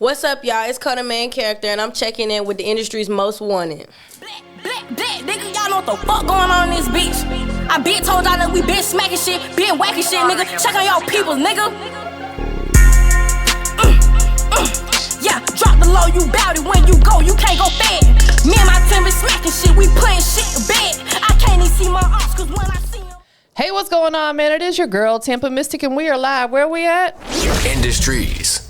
What's up, y'all? It's Cole, the main character, and I'm checking in with the industry's most wanted. Black, nigga, y'all know what the fuck going on in this bitch. I been told y'all that we been smacking shit, been whacking shit, nigga. Check on y'all people, nigga. Yeah, drop the low, you bout it when you go, you can't go fed. Me and my team been smacking shit, we putting shit to bed. I can't even see my ops, cause when I see them. Hey, what's going on, man? It is your girl, TampaMystic, and we are live. Where are we at? Industries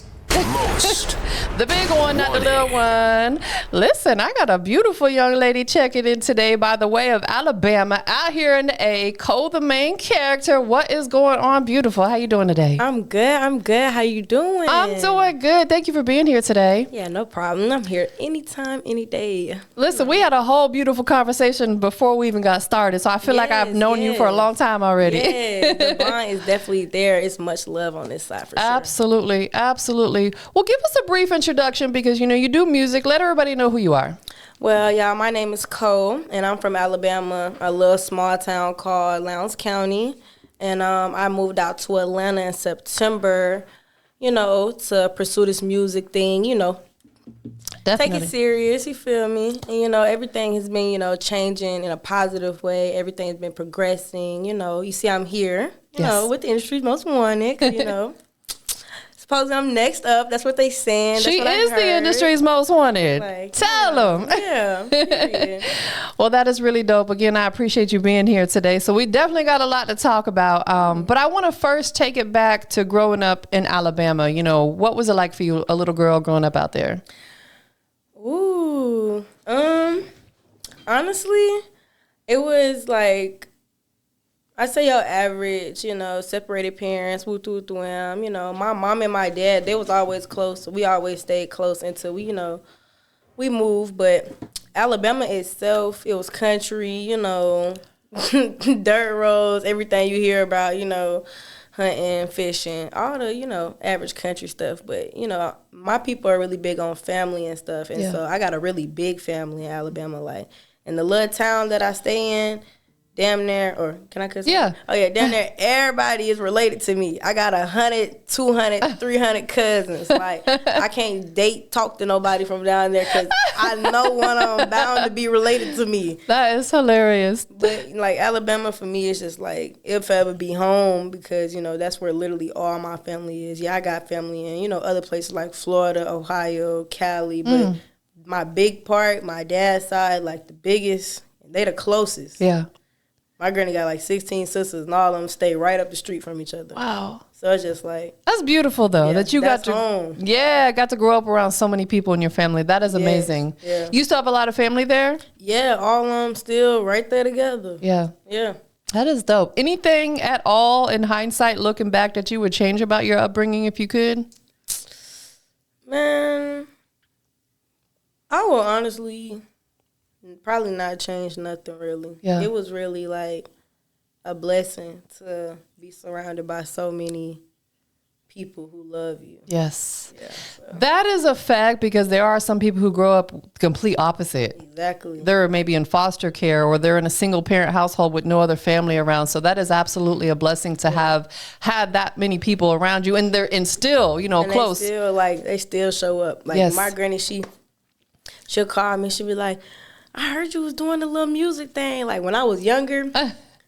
most. The big one, not the little one. Listen, I got a beautiful young lady checking in today by the way of Alabama, out here in the A. Cole, the main character. What is going on, beautiful? How you doing today? I'm good. How you doing? I'm doing good. Thank you for being here today. Yeah, no problem. I'm here anytime, any day. Listen, we had a whole beautiful conversation before we even got started, so I feel like I've known you for a long time already. Yeah, the bond is definitely there. It's much love on this side for sure. Absolutely. Well, give us a brief introduction because, you know, you do music. Let everybody know who you are. Well, y'all, my name is Cole, and I'm from Alabama, a little small town called Lowndes County. And I moved out to Atlanta in September, you know, to pursue this music thing, you know. Definitely. Take it serious, you feel me? And, you know, everything has been, you know, changing in a positive way. Everything's been progressing, you know. You see I'm here, you know, with the industry's most wanted, you know. Supposedly I'm next up. That's what they saying. That's she what is the industry's most wanted. Like, Tell them. Yeah. Well, that is really dope. Again, I appreciate you being here today. So we definitely got a lot to talk about. But I want to first take it back to growing up in Alabama. You know, what was it like for you, a little girl growing up out there? Ooh. Honestly, it was like, I say your average, you know, separated parents, you know, my mom and my dad, they was always close. So we always stayed close until we, you know, we moved. But Alabama itself, it was country, you know, dirt roads, everything you hear about, you know, hunting, fishing, all the, you know, average country stuff. But, you know, my people are really big on family and stuff. And so I got a really big family in Alabama. Like, in the little town that I stay in, damn near, or can I cuss? Yeah. Oh, yeah, damn near everybody is related to me. I got 100, 200, 300 cousins. Like, I can't talk to nobody from down there because I know one of them bound to be related to me. That is hilarious. But, like, Alabama for me is just, like, if I ever be home because, you know, that's where literally all my family is. Yeah, I got family in, you know, other places like Florida, Ohio, Cali. But my big part, my dad's side, like, the biggest, they the closest. Yeah. My granny got like 16 sisters, and all of them stay right up the street from each other. Wow. So it's just like, that's beautiful though, yeah, that you got to home. got to grow up around so many people in your family. That is amazing. Yeah. You still have a lot of family there? Yeah, all of them still right there together. Yeah. That is dope. Anything at all in hindsight, looking back, that you would change about your upbringing if you could? Man, I will honestly probably not change nothing really. Yeah. It was really like a blessing to be surrounded by so many people who love you. Yes. Yeah, so. That is a fact, because there are some people who grow up complete opposite. Exactly. They're maybe in foster care, or they're in a single parent household with no other family around. So that is absolutely a blessing to have had that many people around you, and they're still, you know, and close. They still show up. Like my granny, she'll call me, she'll be like, I heard you was doing the little music thing. Like, when I was younger,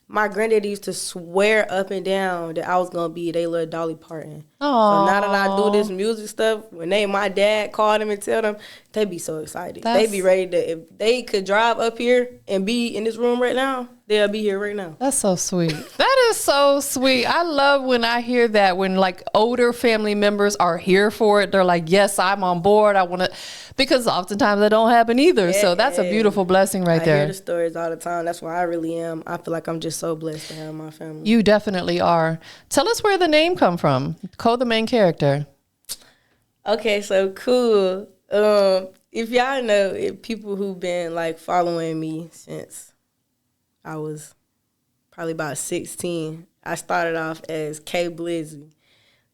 my granddaddy used to swear up and down that I was going to be their little Dolly Parton. Aww. So now that I do this music stuff, when my dad called them and tell them, they be so excited. They be ready to, if they could drive up here and be in this room right now, they'll be here right now. That's so sweet. That is so sweet. I love when I hear that, when like older family members are here for it. They're like, yes, I'm on board. I want to, because oftentimes that don't happen either. Yeah, so that's a beautiful blessing right there. I hear the stories all the time. That's why I really am. I feel like I'm just so blessed to have my family. You definitely are. Tell us where the name come from. Cole, the main character. Okay, so cool. If y'all know, people who've been like following me since I was probably about 16, I started off as K Blizzy.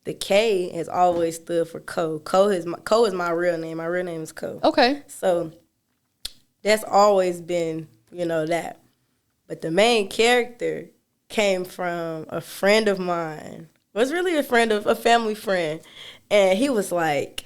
The K has always stood for Cole. Cole is my real name. My real name is Cole. Okay. So that's always been, you know, that. But the main character came from a friend of mine. Was really a family friend. And he was like,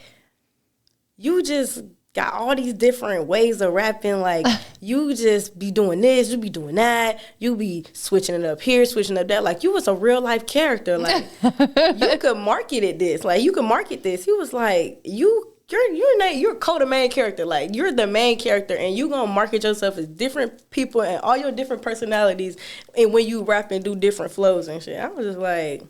you just got all these different ways of rapping. Like, you just be doing this, you be doing that, you be switching it up here, switching up that. Like, you was a real life character. Like, you could market it this. Like, you could market this. He was like, you're the main character. Like, you're the main character, and you gonna market yourself as different people and all your different personalities. And when you rap and do different flows and shit, I was just like,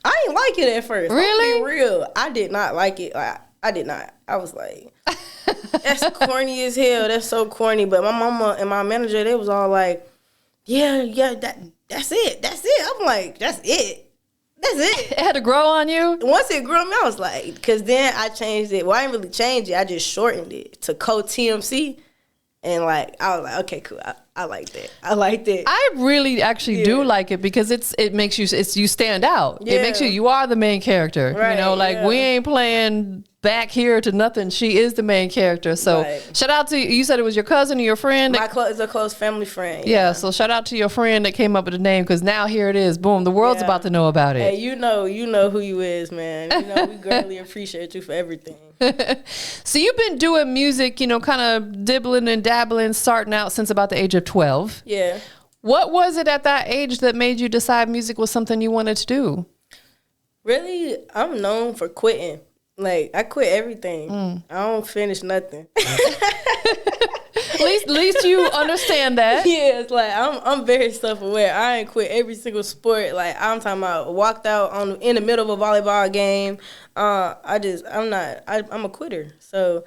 I didn't like it at first. Really? I'll be real. I did not like it. Like, I did not. I was like, that's corny as hell. That's so corny. But my mama and my manager, they was all like, yeah, that's it. That's it. I'm like, that's it. That's it. It had to grow on you? Once it grew on me, I was like, because then I changed it. Well, I didn't really change it. I just shortened it to TMC. And, like, I was like, okay, cool. I like that. I like that. I really actually do like it because it makes you, you stand out. Yeah. It makes you are the main character. Right, you know, like we ain't playing back here to nothing. She is the main character. So shout out to, you said it was your cousin or your friend? It's a close family friend. Yeah, so shout out to your friend that came up with the name because now here it is. Boom, the world's about to know about it. Hey, you know who you is, man. You know, we greatly appreciate you for everything. So you've been doing music, you know, kind of dibbling and dabbling, starting out since about the age of 12. Yeah. What was it at that age that made you decide music was something you wanted to do? Really, I'm known for quitting. Like, I quit everything. I don't finish nothing. At least you understand that. Yeah, it's like I'm very self-aware. I ain't quit every single sport. Like, I'm talking about walked out in the middle of a volleyball game. I'm a quitter. So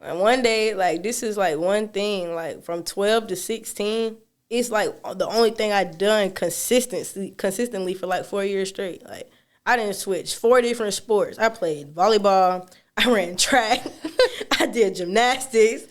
one day, like, this is like one thing, like from 12 to 16, it's like the only thing I done consistently for like 4 years straight. Like, I didn't switch 4 different sports. I played volleyball. I ran track. I did gymnastics.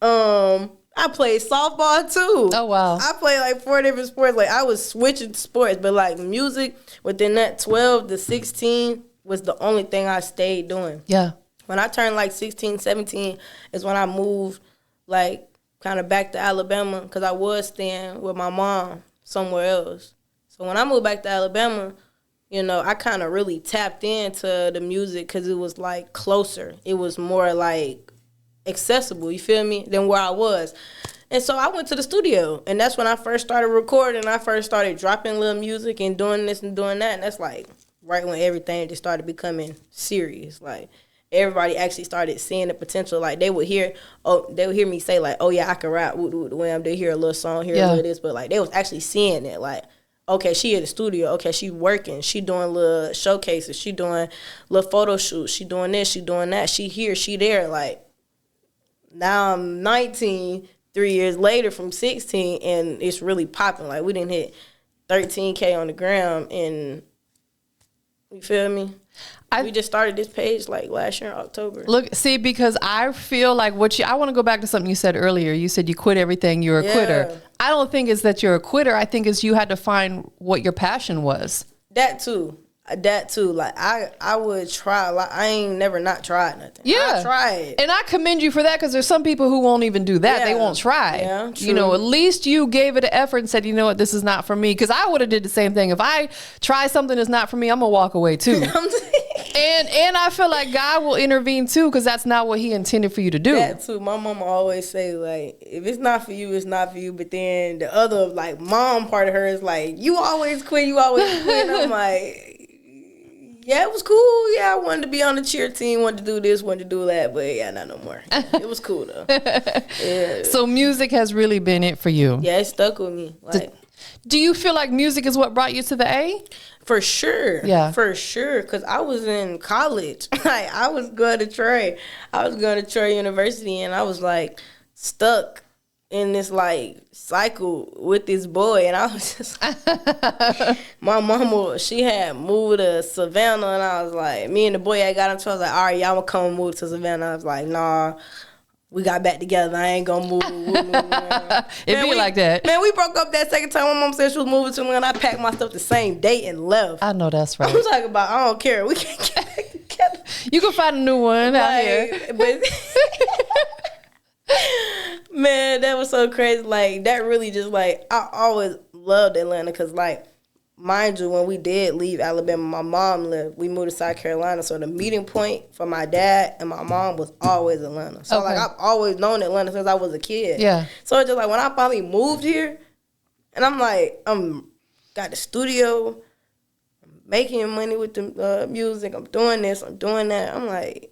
I played softball too. Oh, wow. I played like 4 different sports. Like, I was switching sports, but like music within that 12 to 16 was the only thing I stayed doing. Yeah. When I turned like 16, 17 is when I moved like kind of back to Alabama because I was staying with my mom somewhere else. So when I moved back to Alabama, you know, I kind of really tapped into the music because it was like closer. It was more like accessible, you feel me, than where I was. And so I went to the studio, and that's when I first started recording. I first started dropping little music and doing this and doing that, and that's like right when everything just started becoming serious. Like, everybody actually started seeing the potential. Like, they would hear me say like, oh yeah, I can rap, wham. They hear a little song, hear a little this, but like they was actually seeing it. Like, okay, she at the studio. Okay, she working. She doing little showcases. She doing little photo shoots. She doing this. She doing that. She here. She there. Like, now I'm 19, 3 years later from 16, and it's really popping. Like, we didn't hit 13K on the gram, and you feel me? We just started this page like last year in October. Look, see, because I feel like I want to go back to something you said earlier. You said you quit everything. You're a quitter. I don't think it's that you're a quitter. I think it's you had to find what your passion was. That too. Like, I would try. Like, I ain't never not tried nothing. Yeah. I tried. And I commend you for that because there's some people who won't even do that. Yeah. They won't try. Yeah, true. You know, at least you gave it an effort and said, you know what, this is not for me. Because I would have did the same thing. If I try something that's not for me, I'm going to walk away too. And I feel like God will intervene too because that's not what he intended for you to do. That too. My mama always say, like, if it's not for you, it's not for you. But then the other, like, mom part of her is like, you always quit. And I'm like, yeah, it was cool. Yeah, I wanted to be on the cheer team, wanted to do this, wanted to do that. But yeah, not no more. It was cool though. Yeah. So music has really been it for you. Yeah, it stuck with me. Like, do you feel like music is what brought you to the A? For sure. Yeah. For sure. Because I was in college. Like, I was going to Troy. I was going to Troy University, and I was, like, stuck in this, like, cycle with this boy. And I was just my mama, she had moved to Savannah, and I was like, me and the boy I got into, I was like, all right, y'all gonna come and move to Savannah. I was like, nah. We got back together. I ain't gonna move. It be like that. Man, we broke up that second time. My mom said she was moving to me, and I packed my stuff the same day and left. I know that's right. I'm talking about, I don't care. We can't get back together. You can find a new one out here. But man, that was so crazy. Like, that really just, like, I always loved Atlanta because, like, mind you, when we did leave Alabama, my mom left. We moved to South Carolina, so the meeting point for my dad and my mom was always Atlanta. So like I've always known Atlanta since I was a kid. Yeah. So it's just like when I finally moved here, and I'm like, got the studio, I'm making money with the music, I'm doing this, I'm doing that. I'm like,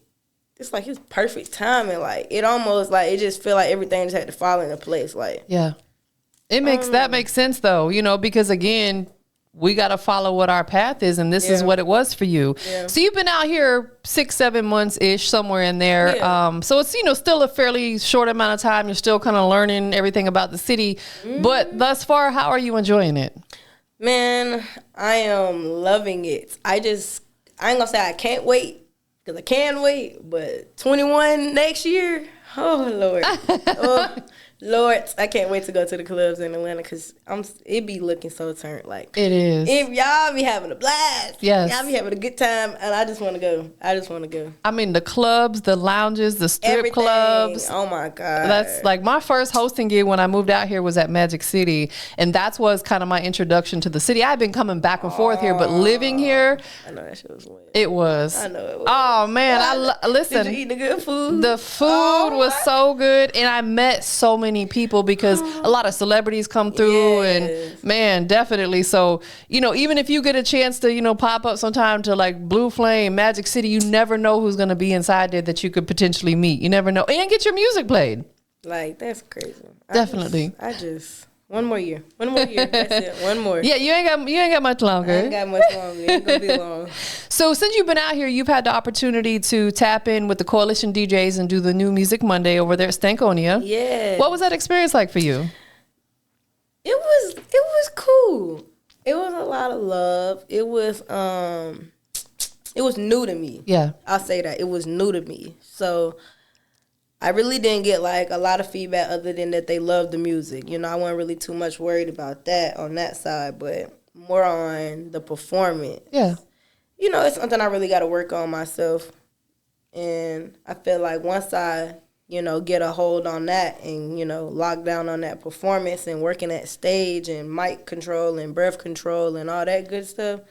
it's like it's perfect timing. Like it almost like it just feel like everything just had to fall into place. Like that makes sense though, you know, because again, we got to follow what our path is, and this is what it was for you. Yeah. So you've been out here 6-7 months ish, somewhere in there. Yeah. So it's, you know, still a fairly short amount of time. You're still kind of learning everything about the city, but thus far, how are you enjoying it? Man, I am loving it. I ain't gonna say I can't wait. Because I can wait, but 21 next year, oh, Lord. Oh, Lord, I can't wait to go to the clubs in Atlanta because it be looking so turned. Like, it is. Y'all be having a blast. Yes. Y'all be having a good time, and I just want to go. I mean, the clubs, the lounges, the strip clubs. Oh, my God. That's like my first hosting gig when I moved out here was at Magic City, and that was kind of my introduction to the city. I've been coming back and forth here, but living here. I know that shit was lit. It was. I know it was. Oh, man. Listen. Did you eat the good food? The food was so good, and I met so many people because a lot of celebrities come through and man, definitely. So, you know, even if you get a chance to, you know, pop up sometime to like Blue Flame, Magic City, you never know who's going to be inside there that you could potentially meet. You never know. And get your music played. Like, that's crazy. Definitely. One more year. That's it. One more. Yeah, you ain't got much longer. I ain't got much longer. It ain't gonna be long. So since you've been out here, you've had the opportunity to tap in with the Coalition DJs and do the New Music Monday over there at Stankonia. Yeah. What was that experience like for you? It was cool. It was a lot of love. It was new to me. Yeah. I'll say that. It was new to me. So I really didn't get like a lot of feedback other than that they loved the music. You know, I wasn't really too much worried about that on that side, but more on the performance. Yeah. You know, it's something I really got to work on myself. And I feel like once I, you know, get a hold on that and, you know, lock down on that performance and working at stage and mic control and breath control and all that good stuff,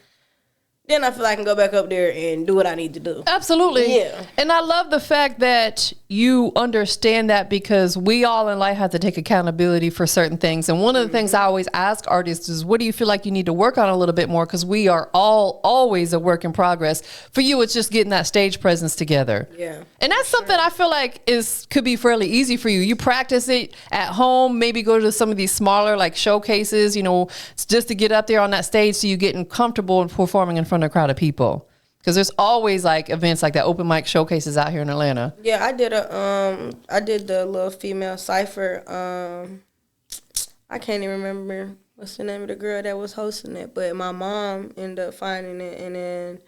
then I feel like I can go back up there and do what I need to do. Absolutely. Yeah. And I love the fact that you understand that because we all in life have to take accountability for certain things. And one of the things I always ask artists is, what do you feel like you need to work on a little bit more? Because we are all always a work in progress. For you, it's just getting that stage presence together. Yeah. And that's something I feel like could be fairly easy for you. You practice it at home, maybe go to some of these smaller like showcases, you know, just to get up there on that stage so you're getting comfortable and performing in front of a crowd of people. Because there's always like events like that, open mic showcases out here in Atlanta. Yeah, I did the little female cipher. I can't even remember what's the name of the girl that was hosting it, but my mom ended up finding it, and then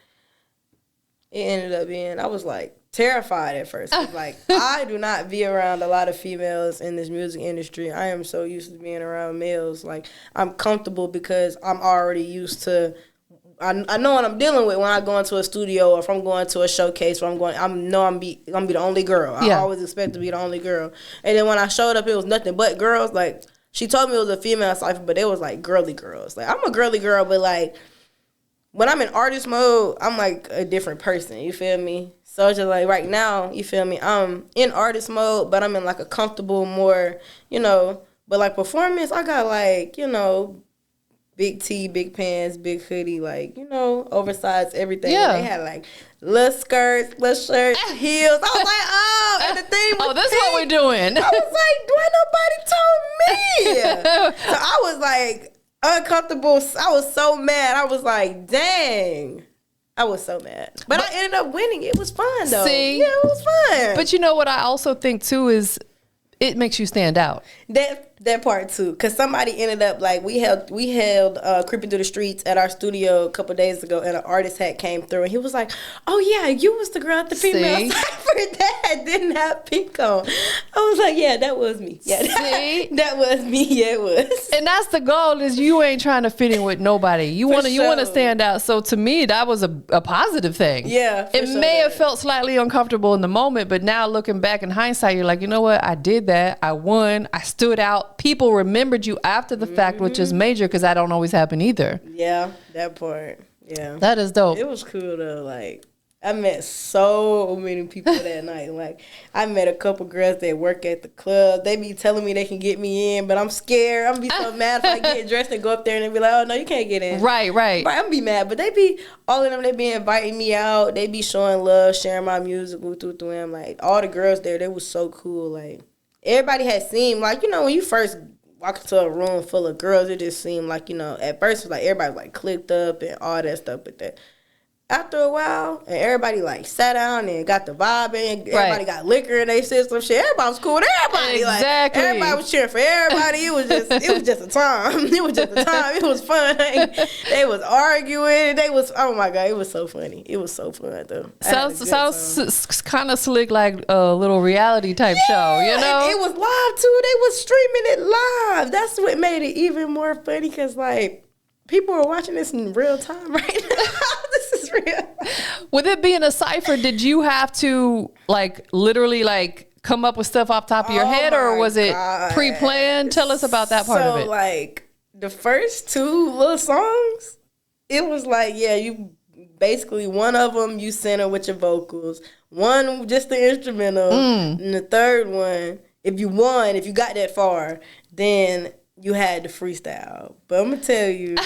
it ended up being, I was like terrified at first. Like, I do not be around a lot of females in this music industry. I am so used to being around males. Like, I'm comfortable because I'm already used to, I know what I'm dealing with when I go into a studio or if I'm going to a showcase where I'm gonna be the only girl. I always expect to be the only girl. And then when I showed up, it was nothing but girls. Like, she told me it was a female cipher, but it was like girly girls. Like, I'm a girly girl, but like when I'm in artist mode, I'm like a different person. You feel me? So it's just like right now, you feel me? I'm in artist mode, but I'm in like a comfortable, more, you know, but like performance, I got like, you know, big tee, big pants, big hoodie, like, you know, oversized everything. Yeah. They had like little skirts, little shirts, heels. I was like, oh, and the thing was this is what we're doing. I was like, why nobody told me? So I was like uncomfortable. I was so mad. I was like, dang. I was so mad. But I ended up winning. It was fun though. See? Yeah, it was fun. But you know what I also think too is it makes you stand out. That part too, because somebody ended up like we held Creeping Through the Streets at our studio a couple days ago, and an artist came through, and he was like, "Oh yeah, you was the girl at the female cipher." that didn't have pink on. I was like, yeah, that was me. Yeah, See? that was me. Yeah, it was. And that's the goal, is you ain't trying to fit in with nobody. You want to stand out. So to me, that was a positive thing. Yeah, it may have felt slightly uncomfortable in the moment, but now looking back in hindsight, you're like, you know what? I did that. I won. I stood out. People remembered you after the fact, which is major, because that don't always happen either. Yeah, that part. Yeah, that is dope. It was cool though. Like, I met so many people that night. Like, I met a couple girls that work at the club. They be telling me they can get me in, but I'm scared. I'm be so mad if I get dressed and go up there and they be like, oh, no, you can't get in. Right. I'm be mad. But all of them, they be inviting me out. They be showing love, sharing my music with them. Like, all the girls there, they was so cool. Like, everybody had seemed, like, you know, when you first walk into a room full of girls, it just seemed like, you know, at first it was like everybody was like clicked up and all that stuff, but that after a while, and everybody like sat down and got the vibe, and everybody got liquor in their system. Shit, everybody was cool with everybody. Exactly. Like, everybody was cheering for everybody. It was just a time. It was just a time. It was fun. They was arguing. Oh my God, it was so funny. It was so fun though. Sounds kind of slick, like a little reality type show, you know? It was live too. They was streaming it live. That's what made it even more funny, because like people are watching this in real time right now. This is real. With it being a cipher, did you have to like literally like come up with stuff off the top of your head, or was it pre-planned? Tell us about that part of it. So like the first two little songs, it was like, yeah, you basically one of them you center with your vocals, one just the instrumental, and the third one, if you got that far, then you had the freestyle. But I'm gonna tell you,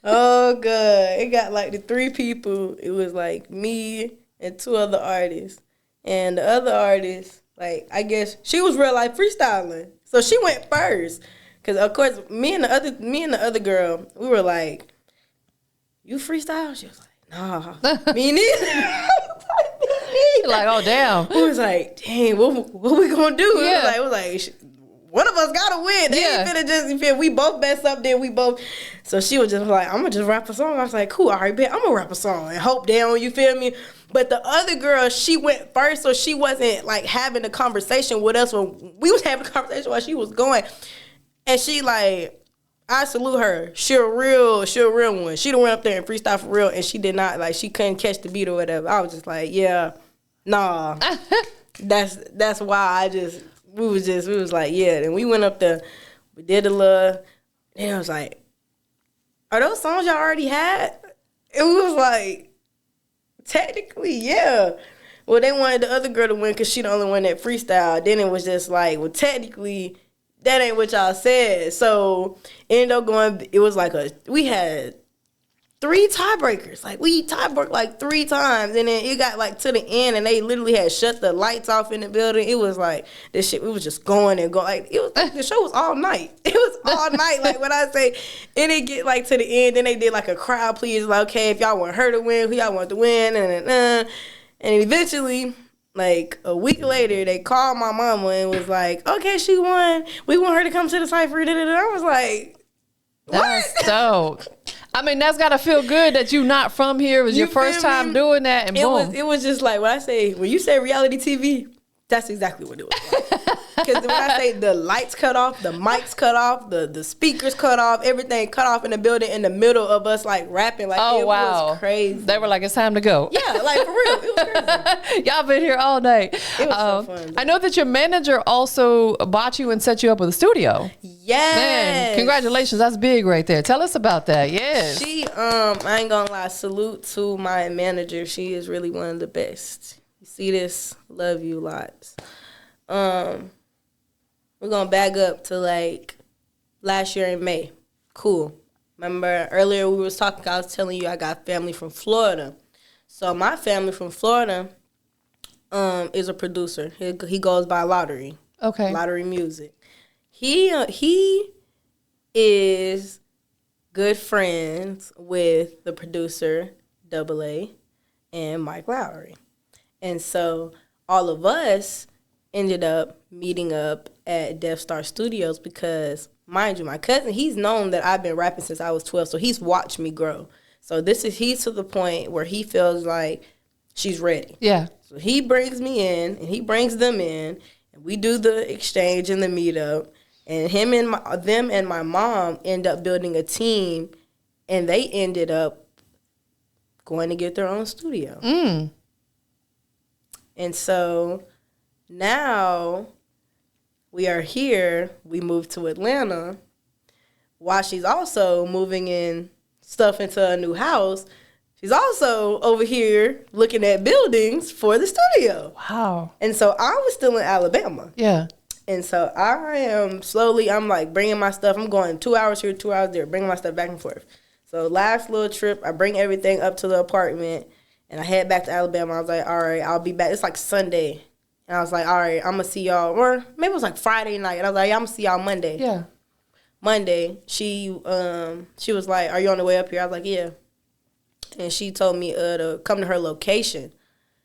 oh God, it got like the three people. It was like me and two other artists, and the other artist, like, I guess she was real life freestyling, so she went first. Cause of course me and the other girl, we were like, "You freestyle?" She was like, "Nah, me neither." Like, oh damn. We was like, "Dang, what we gonna do?" Yeah. It was like one of us gotta win. They ain't finna just, we both mess up, then we both. So she was just like, I'm gonna just rap a song. I was like, cool, all right, bet I'm gonna rap a song and hope they don't, you feel me? But the other girl, she went first, so she wasn't like having a conversation with us when we was having a conversation while she was going. And she like, I salute her. She a real one. She done went up there and freestyle for real, and she did not, like, she couldn't catch the beat or whatever. I was just like, yeah, nah. That's why we was like, yeah. Then we went up there, we did a little, and I was like, are those songs y'all already had? And we was like, technically, yeah. Well, they wanted the other girl to win because she the only one that freestyle. Then it was just like, well, technically, that ain't what y'all said. So it ended up going, it was like we had 3 tiebreakers. Like, we tiebreak like 3 times, and then it got like to the end, and they literally had shut the lights off in the building. It was like, this shit, we was just going and going. Like, it was like, the show was all night. It was all night. Like, when I say, and it get like to the end, then they did like a crowd please, like, okay, if y'all want her to win, who y'all want to win, and eventually, like a week later, they called my mama and was like, okay, she won. We want her to come to the cipher. I was like, what? That's dope. I mean, that's got to feel good that you not from here. It was your first time doing that, and boom. It was just like, when you say reality TV, that's exactly what it was like. Because when I say the lights cut off, the mics cut off, the speakers cut off, everything cut off in the building in the middle of us like rapping. Like, it was crazy. They were like, it's time to go. Yeah, like, for real. It was crazy. Y'all been here all night. It was so fun. I know that your manager also bought you and set you up with a studio. Yes. Man, congratulations. That's big right there. Tell us about that. Yes. She, I ain't gonna lie, salute to my manager. She is really one of the best. You see this? Love you lots. We're gonna back up to like last year in May. Cool. Remember earlier we was talking, I was telling you I got family from Florida. So my family from Florida is a producer. He goes by Lottery. Okay. Lottery Music. He is good friends with the producer Double A and Mike Lowry. And so all of us ended up meeting up at Death Star Studios because, mind you, my cousin, he's known that I've been rapping since I was 12, so he's watched me grow. So he's to the point where he feels like she's ready. Yeah. So he brings me in, and he brings them in, and we do the exchange and the meetup. And them and my mom end up building a team, and they ended up going to get their own studio. And so now we are here. We moved to Atlanta while she's also moving in stuff into a new house. She's also over here looking at buildings for the studio. Wow. And so I was still in Alabama. Yeah. And so I'm like bringing my stuff. I'm going 2 hours here, 2 hours there, bringing my stuff back and forth. So last little trip, I bring everything up to the apartment, and I head back to Alabama. I was like, all right, I'll be back. It's like Sunday. And I was like, all right, I'm going to see y'all. Or maybe it was like Friday night. And I was like, yeah, I'm going to see y'all Monday. Yeah. Monday, she was like, are you on the way up here? I was like, yeah. And she told me to come to her location.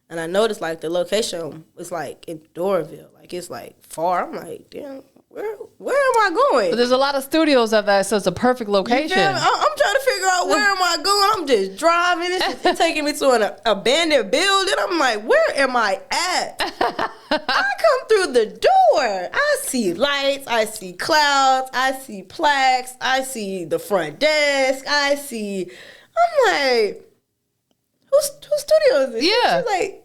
And I noticed, like, the location was, like, in Doraville. Like, it's, like, far. I'm like, damn, where am I going? But there's a lot of studios of that, so it's a perfect location. I'm trying to figure out where am I going. I'm just driving. It's taking me to an abandoned building. I'm like, where am I at? I come through the door. I see lights. I see clouds. I see plaques. I see the front desk. I'm like, whose studio is this? Yeah. She's like,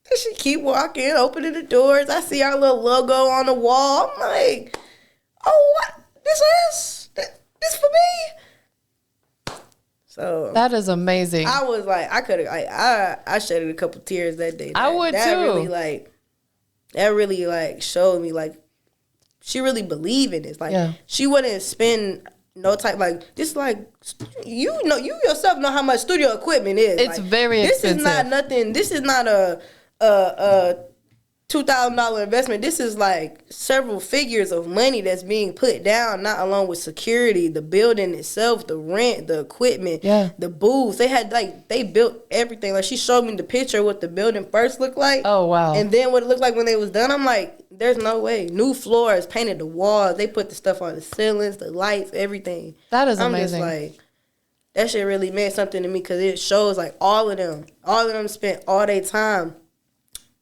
and she keep walking, opening the doors. I see our little logo on the wall. I'm like, oh, what? This for me? So that is amazing. I was like, I shedded a couple tears that day. I would too. That really showed me like she really believed in this. Like she wouldn't spend no type like this. Like you yourself know how much studio equipment is. It's like, very expensive. This is not nothing. This is not a $2,000 investment. This is like several figures of money that's being put down, not along with security, the building itself, the rent, the equipment, the booths. They built everything. Like she showed me the picture of what the building first looked like. Oh wow. And then what it looked like when they was done. I'm like, there's no way. New floors, painted the walls, they put the stuff on the ceilings, the lights, everything. That is amazing. I'm just like, that shit really meant something to me because it shows like all of them spent all their time,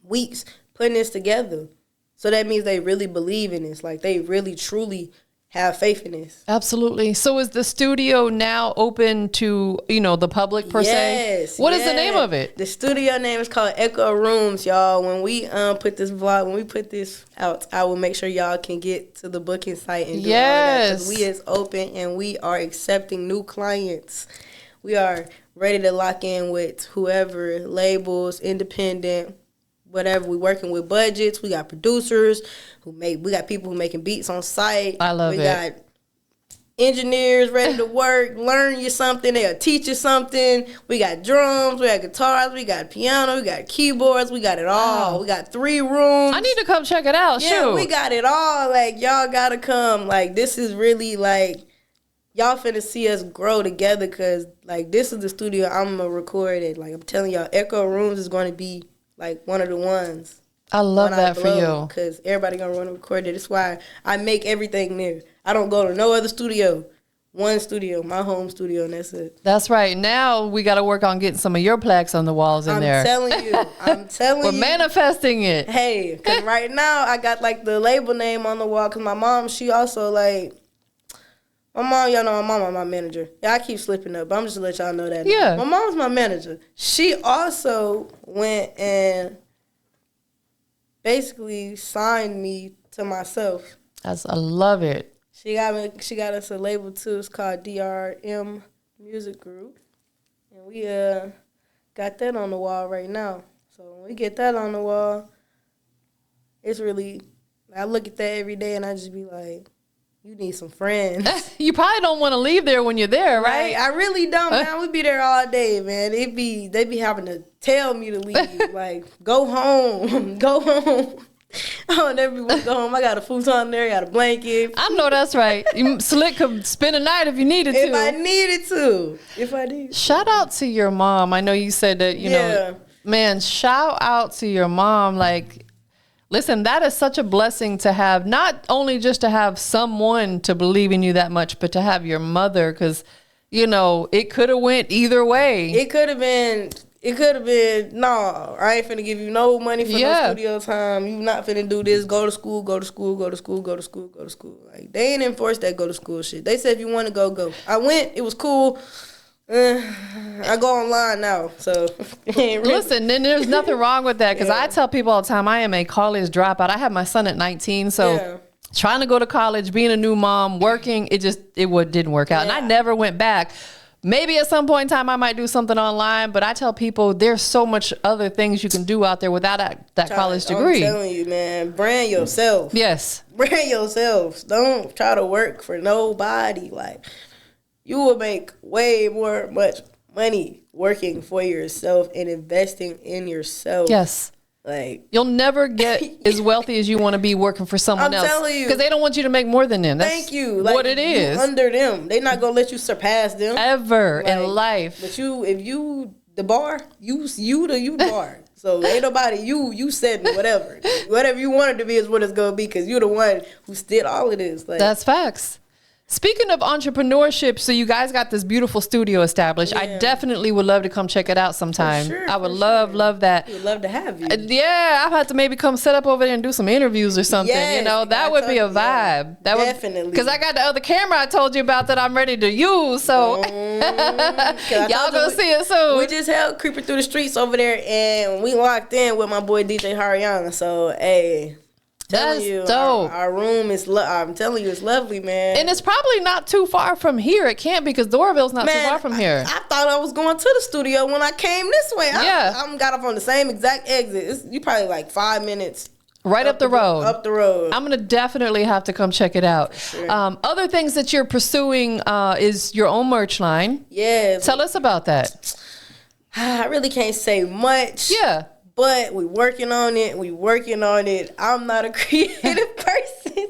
weeks, putting this together. So that means they really believe in this. Like they really truly have faith in this. Absolutely. So is the studio now open to, the public per se? What is the name of it? The studio name is called Echo Rooms, y'all. When we put this out, I will make sure y'all can get to the booking site and do all that. 'Cause we is open and we are accepting new clients. We are ready to lock in with whoever, labels, independent, whatever. We working with budgets. We got producers we got people who making beats on site. I love it. We got engineers ready to work, learn you something. They'll teach you something. We got drums, we got guitars, we got piano, we got keyboards, we got it all. Wow. We got 3 rooms. I need to come check it out. Yeah, Shoot. we got it all. Like y'all gotta come. Like this is really like y'all finna see us grow together because like this is the studio I'm gonna record it. Like I'm telling y'all, Echo Rooms is gonna be like one of the ones. I love that for you. Because everybody going to want to record it. That's why I make everything there. I don't go to no other studio. One studio, my home studio, and that's it. That's right. Now we got to work on getting some of your plaques on the walls in there. I'm telling you. We're manifesting it. Hey, because right now I got like the label name on the wall because my mom, she also like, my mom, y'all know my mom my manager. Yeah, I keep slipping up, but I'm just going to let y'all know that. Yeah. My mom's my manager. She also went and basically signed me to myself. I love it. She got us a label too. It's called DRM Music Group. And we got that on the wall right now. So when we get that on the wall, it's really, I look at that every day and I just be like, you need some friends. You probably don't want to leave there when you're there, right? I really don't, man. We be there all day, man. They be having to tell me to leave. Like, go home. Go home. I don't ever want to go home. I got a futon there. I got a blanket. I know that's right. Slick could spend a night if you needed to. If I needed to. If I did. Shout out to your mom. I know you said that, you know. Man, shout out to your mom. Like, listen, that is such a blessing to have, not only just to have someone to believe in you that much, but to have your mother, because, it could have went either way. It could have been It could have been, no, I ain't finna give you no money for no studio time. You not finna do this. Go to school, go to school, go to school, go to school, go to school. Like, they ain't enforced that go to school shit. They said if you want to go, go. I went. It was cool. I go online now, so. Listen, then there's nothing wrong with that, because I tell people all the time, I am a college dropout. I had my son at 19, so trying to go to college, being a new mom, working, it didn't work out. And I never went back. Maybe at some point in time I might do something online, but I tell people there's so much other things you can do out there without that college degree. I'm telling you, man, brand yourself. Yes. Brand yourself. Don't try to work for nobody. Like, you will make much money working for yourself and investing in yourself. Yes. Like, you'll never get as wealthy as you want to be working for someone else. I'm telling you, because they don't want you to make more than them. That's thank you. Like, what it is. You under them, they're not gonna let you surpass them ever in life. But if you the bar, you the bar. So ain't nobody you setting whatever you want it to be is what it's gonna be, because you the one who did all of this. Like, that's facts. Speaking of entrepreneurship, so you guys got this beautiful studio established. Yeah. I definitely would love to come check it out sometime. Sure, I would love that. We'd love to have you. Yeah, I've had to maybe come set up over there and do some interviews or something. Yes, you know, that would be a vibe. Yeah, that definitely. Because I got the other camera I told you about that I'm ready to use. So y'all gonna see it soon. We just held creeping through the streets over there, and we locked in with my boy DJ Haryana. So hey. That's dope. Our room is, I'm telling you, it's lovely, man. And it's probably not too far from here. It can't be, because Doraville's not too far from here. I thought I was going to the studio when I came this way. I got off on the same exact exit. You probably like 5 minutes. Right up the road. Up the road. I'm going to definitely have to come check it out. Sure. Other things that you're pursuing is your own merch line. Yeah. Tell us about that. I really can't say much. Yeah. But we working on it. I'm not a creative person.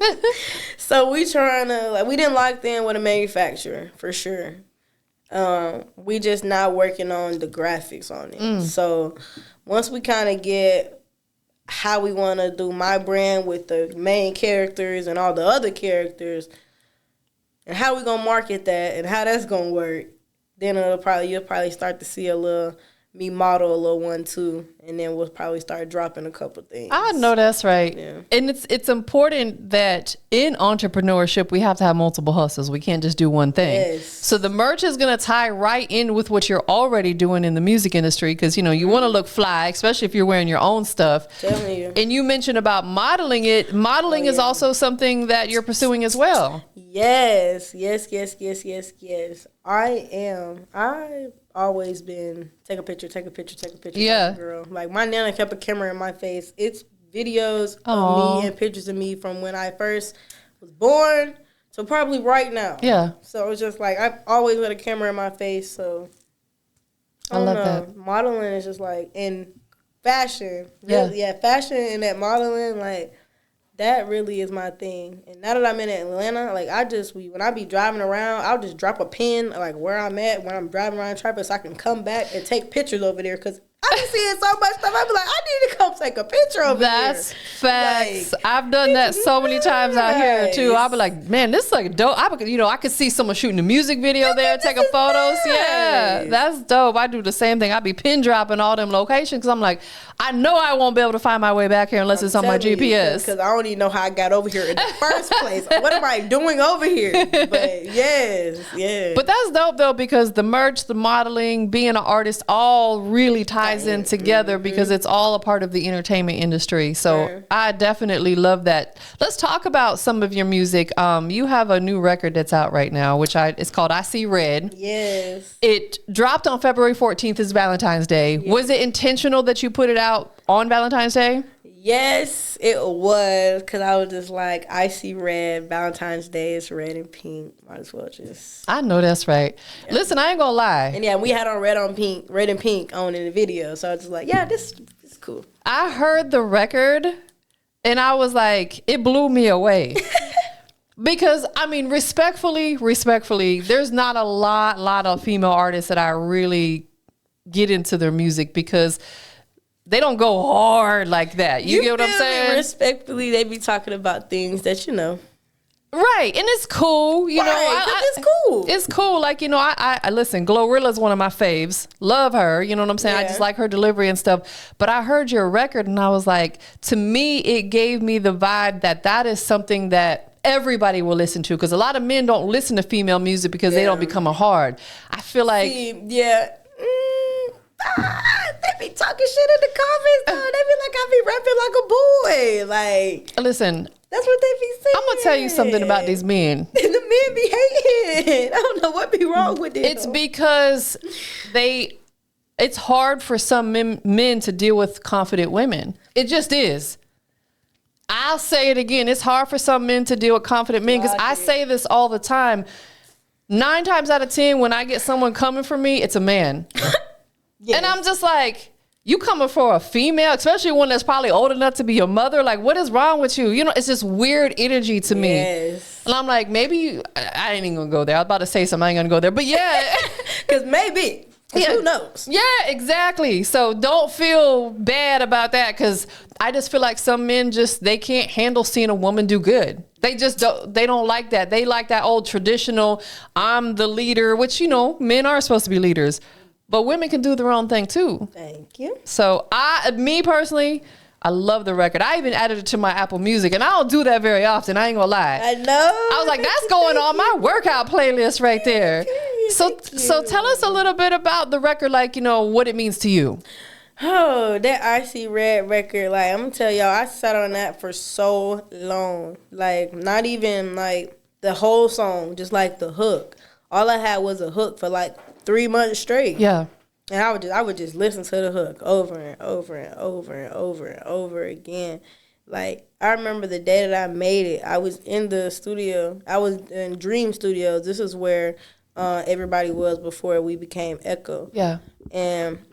So we trying to, we didn't lock in with a manufacturer for sure. We just not working on the graphics on it. So once we kind of get how we want to do my brand with the main characters and all the other characters, and how we going to market that and how that's going to work, then you'll probably start to see me model a little one too, and then we'll probably start dropping a couple things. I know that's right. Yeah. And it's important that in entrepreneurship we have to have multiple hustles. We can't just do one thing. Yes. So the merch is going to tie right in with what you're already doing in the music industry, because you want to look fly, especially if you're wearing your own stuff. Telling you. And you mentioned about modeling it. Modeling is also something that you're pursuing as well. Yes. I've always been take a picture. Yeah. Girl. Like, my nana kept a camera in my face. It's videos of me and pictures of me from when I first was born to probably right now. Yeah. So it's just like, I've always had a camera in my face. So I love that. Modeling is just like, in fashion. Yeah. Really, fashion and that modeling, like, that really is my thing. And now that I'm in Atlanta, like, when I be driving around, I'll just drop a pin, like, where I'm at when I'm driving around traffic, so I can come back and take pictures over there, because I be seeing so much stuff. I be like, I need to come take a picture over here. That's facts. Like, I've done that so many times out here too. I'll be like, man, this is like dope. I could see someone shooting a music video there, taking photos. Nice. Yeah, that's dope. I do the same thing. I be pin dropping all them locations, because I'm like, I know I won't be able to find my way back here unless it's on my GPS. Because I don't even know how I got over here in the first place. What am I doing over here? But yes. But that's dope though, because the merch, the modeling, being an artist, all really ties in together, because it's all a part of the entertainment industry. So I definitely love that. Let's talk about some of your music. You have a new record that's out right now, it's called I See Red. Yes. It dropped on February 14th. It's Valentine's Day. Yes. Was it intentional that you put it out on Valentine's Day? Yes, it was, because I was just like, I see red, Valentine's Day is red and pink. Might as well just. I know that's right. Yeah. Listen, I ain't gonna lie. And we had on red and pink on in the video. So I was just like, yeah, this is cool. I heard the record and I was like, it blew me away. Because, I mean, respectfully, there's not a lot of female artists that I really get into their music, because they don't go hard like that. You get what I'm saying? Respectfully, they be talking about things that, Right, and it's cool, you know. It's cool. It's cool. Like, you know, I listen, Glorilla's one of my faves. Love her, you know what I'm saying? I just like her delivery and stuff. But I heard your record and I was like, to me, it gave me the vibe that is something that everybody will listen to, because a lot of men don't listen to female music because they don't become a hard. I feel like... See, they be talking shit in the comments, though. They be like, I be rapping like a boy. Like, listen... That's what they be saying. I'm gonna tell you something about these men. The men be hating. I don't know what be wrong with them. It's because it's hard for some men to deal with confident women. It just is. I'll say it again. It's hard for some men to deal with confident men, because I say this all the time. 9 times out of 10, when I get someone coming for me, it's a man. Yes. And I'm just like, you coming for a female, especially one that's probably old enough to be your mother? Like, what is wrong with you? You know, it's just weird energy to me. Yes. And I'm like, maybe I ain't even gonna go there. I was about to say something, I ain't gonna go there. But yeah. Because maybe. Who knows? Yeah, exactly. So don't feel bad about that, because I just feel like some men they can't handle seeing a woman do good. They just don't like that. They like that old traditional, I'm the leader, which, you know, men are supposed to be leaders. But women can do their own thing too. Thank you. So me personally, I love the record. I even added it to my Apple Music, and I don't do that very often. I ain't gonna lie. I know. I was like, that's going on my workout playlist right there. So tell us a little bit about the record, like, you know, what it means to you. Oh, that Icy Red record, like, I'm gonna tell y'all, I sat on that for so long. Like, not even like the whole song, just like the hook. All I had was a hook for like 3 months straight. Yeah. And I would just listen to the hook over and over and over and over and over again. Like, I remember the day that I made it, I was in the studio. I was in Dream Studios. This is where everybody was before we became Echo. Yeah. And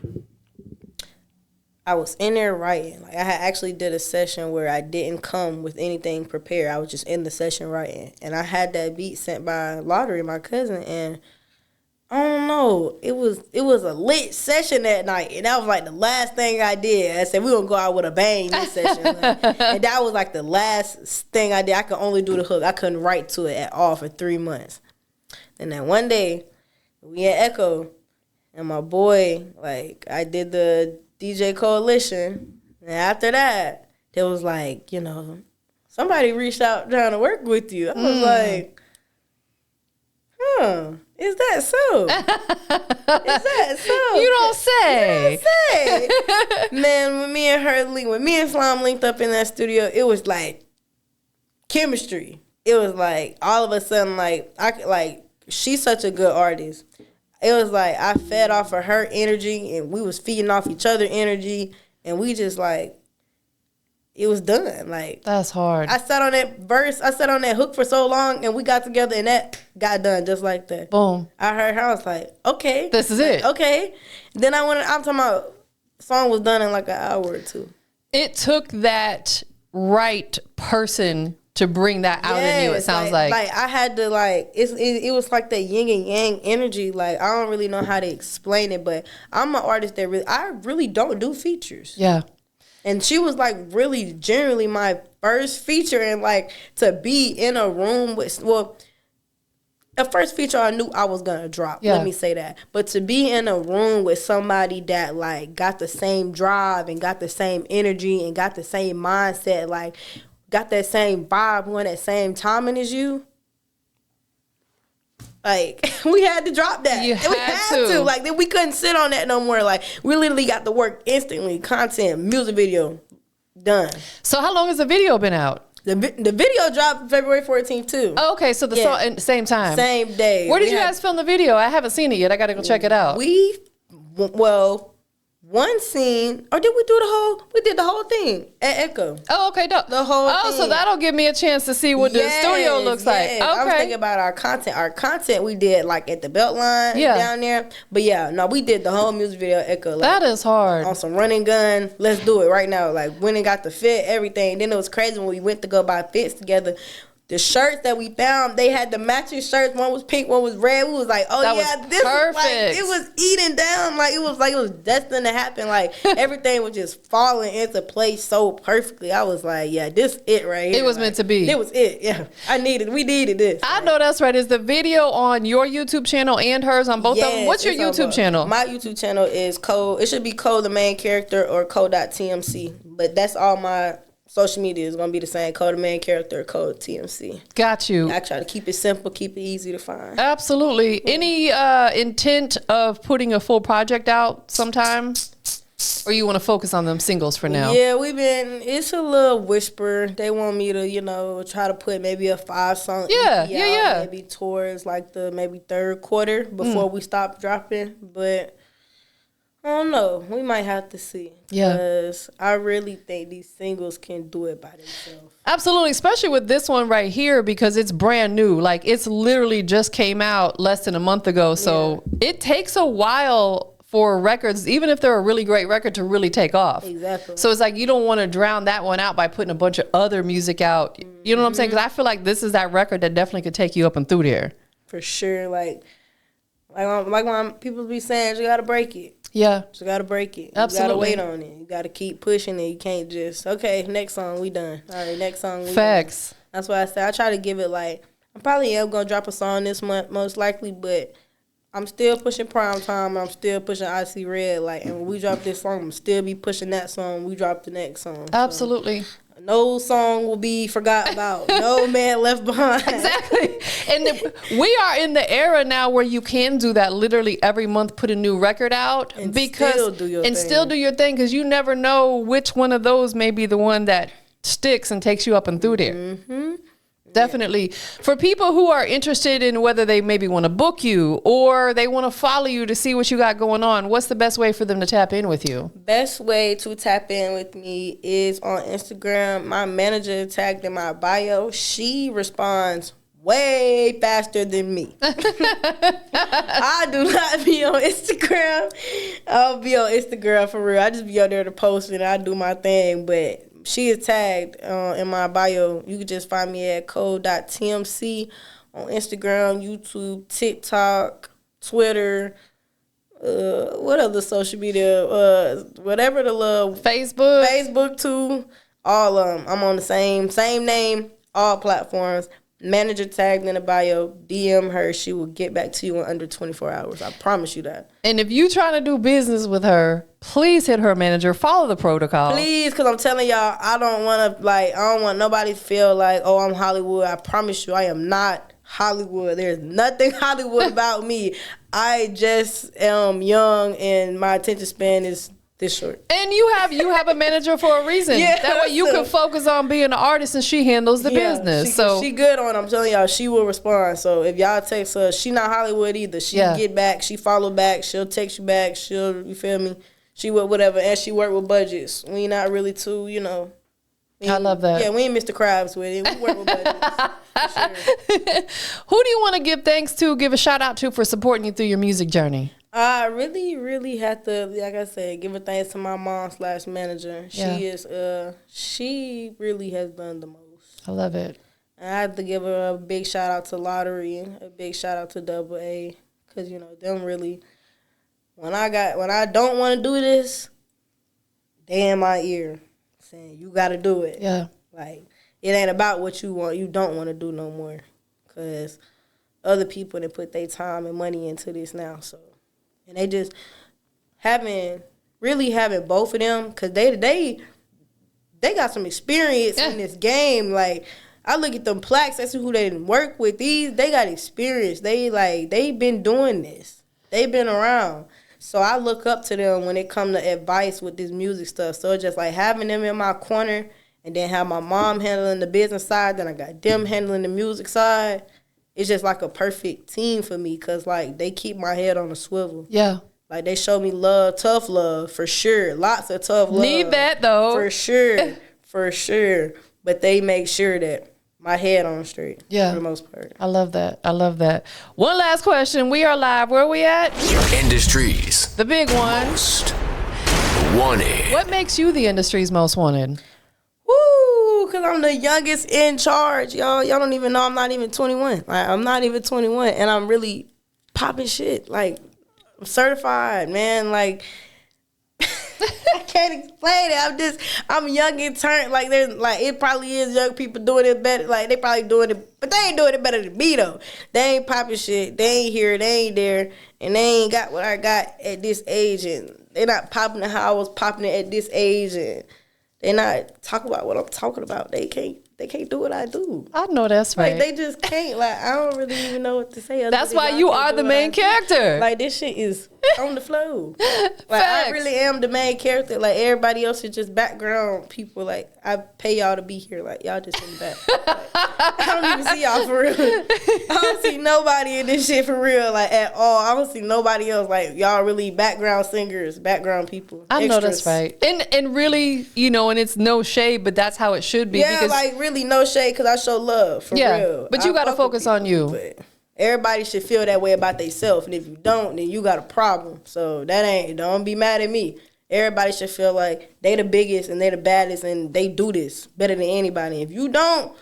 I was in there writing. Like, I had actually did a session where I didn't come with anything prepared. I was just in the session writing. And I had that beat sent by Lottery, my cousin, and I don't know. It was a lit session that night, and that was like the last thing I did. I said, we're going to go out with a bang this session. And that was like the last thing I did. I could only do the hook. I couldn't write to it at all for 3 months. And then one day, we at Echo, and my boy, like, I did the DJ Coalition. And after that, there was like, you know, somebody reached out trying to work with you. I was like, is that so? Is that so? You don't say. You don't say. Man, when me and Slime linked up in that studio, it was like chemistry. It was like all of a sudden, she's such a good artist. It was like I fed off of her energy, and we was feeding off each other energy, and we just like, it was done. Like, that's hard. I sat on that verse, I sat on that hook for so long, and we got together, and that got done just like that. Boom. I heard her, I was like, okay. This is it. Okay. Then I'm talking about, song was done in like an hour or two. It took that right person to bring that out in you, it sounds like. Like, I had to, like, it was like that yin and yang energy. Like, I don't really know how to explain it, but I'm an artist that I really don't do features. Yeah. And she was, like, really generally my first feature. And, like, to be in a room with, well, the first feature I knew I was going to drop. Yeah. Let me say that. But to be in a room with somebody that, like, got the same drive and got the same energy and got the same mindset, like, got that same vibe, who in that same timing as you, like, we had to drop that. We had to. Like, we couldn't sit on that no more. Like, we literally got to work instantly. Content, music video, done. So how long has the video been out? The video dropped February 14th, too. Oh, okay, so the song at the same time. Same day. Where did you guys film the video? I haven't seen it yet. I got to go check it out. One scene, or did we did the whole thing at Echo. Oh, okay. The whole thing. Oh, so that'll give me a chance to see what the studio looks like. Okay. I was thinking about our content. Our content we did like at the Beltline down there. But yeah, no, we did the whole music video at Echo. Like, that is hard. On some running gun. Let's do it right now. Like, when it got the fit, everything. Then it was crazy when we went to go buy fits together. the shirts that we found, they had the matching shirts. One was pink, one was red. We was like, oh That yeah, was this perfect. was like, it was eating down. Like it was destined to happen. Like everything was just falling into place so perfectly. I was like, yeah, this it right here. It was like, meant to be. It was it. Yeah, we needed this. I know that's right. Is the video on your YouTube channel and hers on both of them? What's your YouTube channel? My YouTube channel is Code. It should be Code the main character or Code.tmc. But that's all my social media is gonna be the same. Code the main character, Code TMC. Got you. I try to keep it simple, keep it easy to find. Absolutely. Any intent of putting a full project out sometime? Or you want to focus on them singles for now? Yeah, it's a little whisper. They want me to, try to put maybe a 5-song EP out, maybe towards like the maybe third quarter before we stop dropping. But I don't know. We might have to see. Yeah. Because I really think these singles can do it by themselves. Absolutely, especially with this one right here because it's brand new. Like it's literally just came out less than a month ago. So it takes a while for records, even if they're a really great record, to really take off. Exactly. So it's like you don't want to drown that one out by putting a bunch of other music out. You know what I'm saying? Because I feel like this is that record that definitely could take you up and through there. For sure. Like when people be saying, you got to break it. Yeah. You got to break it. Absolutely. You got to wait on it. You got to keep pushing it. You can't just, okay, next song, we done. All right, next song, we Facts. done. That's why I say I try to give it like, I probably am going to drop a song this month, most likely, but I'm still pushing Prime Time, and I'm still pushing I See Red. Like, and when we drop this song, I'm still be pushing that song. We drop the next song. Absolutely. So, no song will be forgot about. No man left behind. Exactly. And we are in the era now where you can do that literally every month, put a new record out. And still do your thing because you never know which one of those may be the one that sticks and takes you up and through there. Mm-hmm. Definitely. For people who are interested in whether they maybe want to book you or they want to follow you to see what you got going on, what's the best way for them to tap in with you? Best way to tap in with me is on Instagram. My manager tagged in my bio. She responds way faster than me. I do not be on Instagram. I'll be on Instagram for real. I just be out there to post and I do my thing, but she is tagged in my bio. You can just find me at code.tmc on Instagram, YouTube, TikTok, Twitter, what other social media, whatever the little Facebook too. All I'm on the same name, all platforms. Manager tagged in the bio. DM her. She will get back to you in under 24 hours. I promise you that. And if you trying to do business with her, please hit her manager. Follow the protocol. Please, because I'm telling y'all, I don't want nobody to feel like, oh, I'm Hollywood. I promise you, I am not Hollywood. There's nothing Hollywood about me. I just am young and my attention span is this short. And you have a manager for a reason. Yeah, that way you can focus on being an artist and she handles the business. She good on it. I'm telling y'all, she will respond. So if y'all text her, she not Hollywood either. She get back, she follow back, she'll text you back, you feel me? She would whatever, and she work with budgets. We not really too, I love that. Yeah, we ain't Mr. Krabs with it. We work with budgets. For sure. Who do you want to give thanks to, give a shout out to for supporting you through your music journey? I really, really have to, like I said, give a thanks to my mom/manager. Yeah. She really has done the most. I love it. And I have to give her a big shout out to Lottery, a big shout out to Double A, because them really. When I don't want to do this, they in my ear saying you got to do it. Yeah. Like it ain't about what you don't want to do no more, because other people that put their time and money into this now, so. And they just having both of them, because they got some experience in this game. Like, I look at them plaques, that's who they didn't work with. They got experience. They been doing this. They've been around. So I look up to them when it come to advice with this music stuff. So it's just like having them in my corner and then have my mom handling the business side, then I got them handling the music side. It's just like a perfect team for me because, like, they keep my head on a swivel. Yeah. Like, they show me love, tough love, for sure. Lots of tough love. Need that, though. For sure. For sure. But they make sure that my head on straight. Yeah. For the most part. I love that. I love that. One last question. We are live. Where are we at? Industries. The big one. Most wanted. What makes you the industry's most wanted? Woo! Because because I'm the youngest in charge, y'all. Y'all don't even know I'm not even 21. Like, I'm not even 21, and I'm really popping shit. Like, I'm certified, man. Like, I can't explain it. I'm young and turned. Like, there's like it probably is young people doing it better. Like, they probably doing it, but they ain't doing it better than me though. They ain't popping shit. They ain't here. They ain't there, and they ain't got what I got at this age, and they not popping it how I was popping it at this age, and they not talking about what I'm talking about. They can't do what I do. I know that's right. Like, they just can't. Like, I don't really even know what to say. That's why you are the main character. Like, this shit is on the flow. Like, I really am the main character. Like, everybody else is just background people. Like, I pay y'all to be here. Like, y'all just in the back. Like, I don't even see y'all for real. I don't see nobody in this shit for real, like, at all. I don't see nobody else. Like, y'all really background singers, background people. I know extras. that's right. And really, you know, and it's no shade, but that's how it should be. Yeah, because like, really no shade, because I show love, for real. But you got to focus on you. But everybody should feel that way about themselves, and if you don't, then you got a problem. So don't be mad at me. Everybody should feel like they the biggest and they the baddest and they do this better than anybody. If you don't,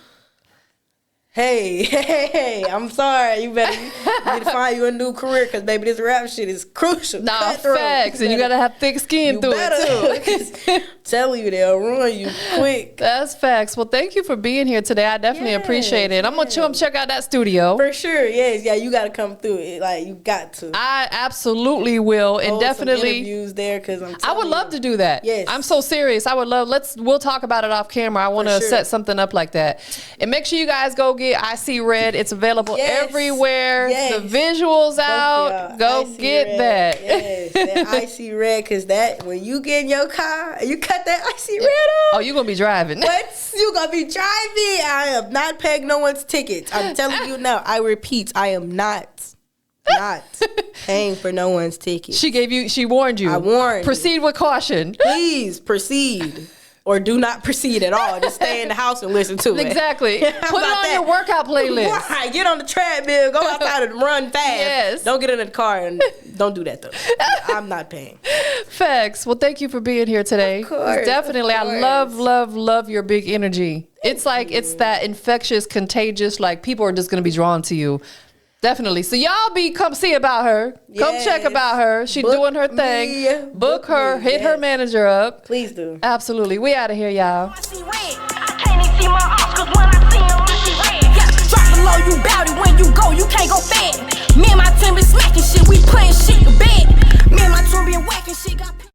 hey, I'm sorry. You better need to find you a new career, because, baby, this rap shit is crucial. Nah, facts. And you got to have thick skin through it, too. Telling you, they'll ruin you quick. That's facts. Well, thank you for being here today. I definitely appreciate it. I'm going to check out that studio. For sure, yes. Yeah, you got to come through it. Like, you got to. I absolutely will. And definitely. Some interviews there, because I would love to do that. Yes. I'm so serious. I would love, we'll talk about it off camera. I want to set something up like that. And make sure you guys go get I See Red. It's available everywhere. Yes. The visuals out. Go get that. Yes, that I See Red, because that, when you get in your car, you cut that I See Red on. Oh, you're going to be driving. What? You going to be driving? I am not paying no one's tickets. I'm telling you now. I repeat, I am not paying for no one's ticket. She warned you. I warned. Proceed with caution. Please proceed. Or do not proceed at all. Just stay in the house and listen to it. Exactly. Put it on your workout playlist. Right. Get on the treadmill. Go outside and run fast. Yes. Don't get in the car and don't do that, though. I'm not paying. Facts. Well, thank you for being here today. Of course. Definitely. I love your big energy. It's like, it's that infectious, contagious, like, people are just going to be drawn to you. Definitely. So y'all come see about her. Come check about her. She doing her thing. Book her. Hit her manager up. Please do. Absolutely. We out of here, y'all. I see red. I can't even see my arms, 'cause when I see him, I see red. Yeah, drop the low, you bout it. When you go, you can't go fed. Me and my team been smacking shit. We putting shit to bed. Me and my team been whacking shit. Got